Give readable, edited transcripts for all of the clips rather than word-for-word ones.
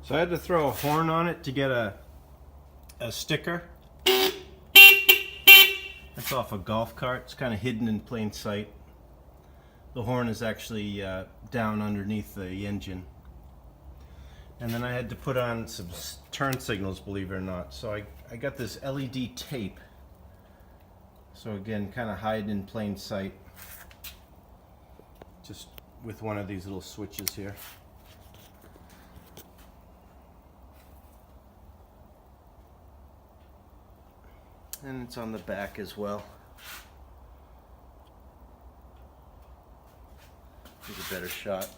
So I had to throw a horn on it to get a sticker. That's off a golf cart. It's kind of hidden in plain sight. The horn is actually down underneath the engine. And then I had to put on some turn signals, believe it or not. So I got this LED tape. So again, kind of hide in plain sight. Just with one of these little switches here. And it's on the back as well. Here's a better shot.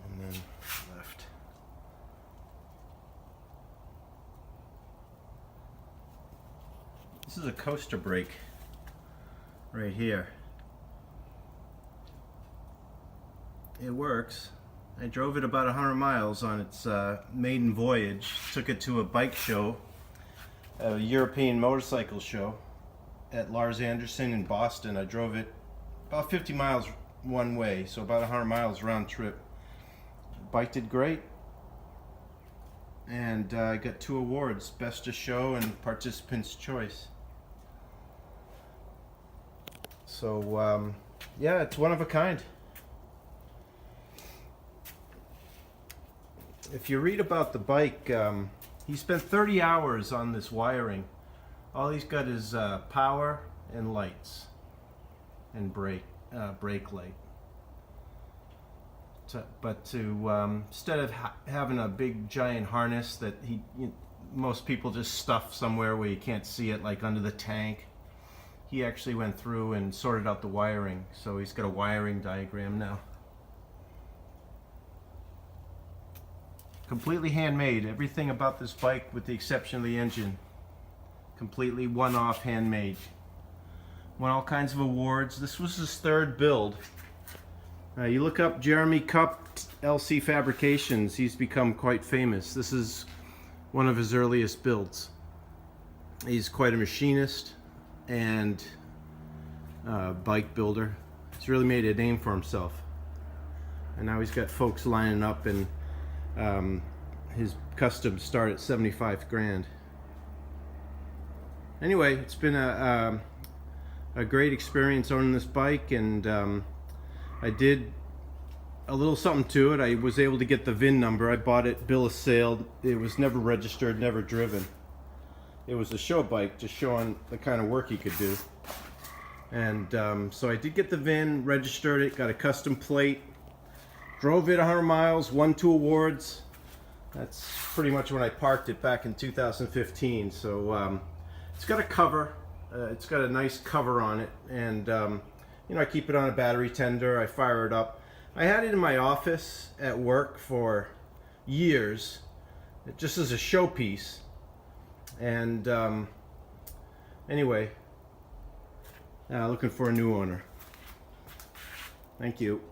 And then left. This is a coaster brake right here. It works. I drove it about 100 miles on its maiden voyage. Took it to a bike show, a European motorcycle show at Lars Anderson in Boston. I drove it about 50 miles one way, so about 100 miles round trip. Bike did great, and I got 2 awards, Best of Show and Participant's Choice. So yeah, it's one of a kind. If you read about the bike, he spent 30 hours on this wiring. All he's got is power and lights and brake light. Instead of having a big giant harness that most people just stuff somewhere where you can't see it, like under the tank, he actually went through and sorted out the wiring. So he's got a wiring diagram now. Completely handmade. Everything about this bike, with the exception of the engine, completely one-off, handmade. Won all kinds of awards. This was his 3rd build. You look up Jeremy Cup LC Fabrications, he's become quite famous. This is one of his earliest builds. He's quite a machinist and bike builder. He's really made a name for himself. And now he's got folks lining up, and his customs start at 75 grand. Anyway, it's been a great experience owning this bike, and I did a little something to it. I was able to get the VIN number. I bought it bill of sale. It was never registered, never driven. It was a show bike, just showing the kind of work he could do. And so I did get the VIN, registered it, got a custom plate. Drove it 100 miles, won 2 awards. That's pretty much when I parked it back in 2015. So it's got a cover. It's got a nice cover on it, and I keep it on a battery tender. I fire it up. I had it in my office at work for years, just as a showpiece. And anyway, looking for a new owner. Thank you.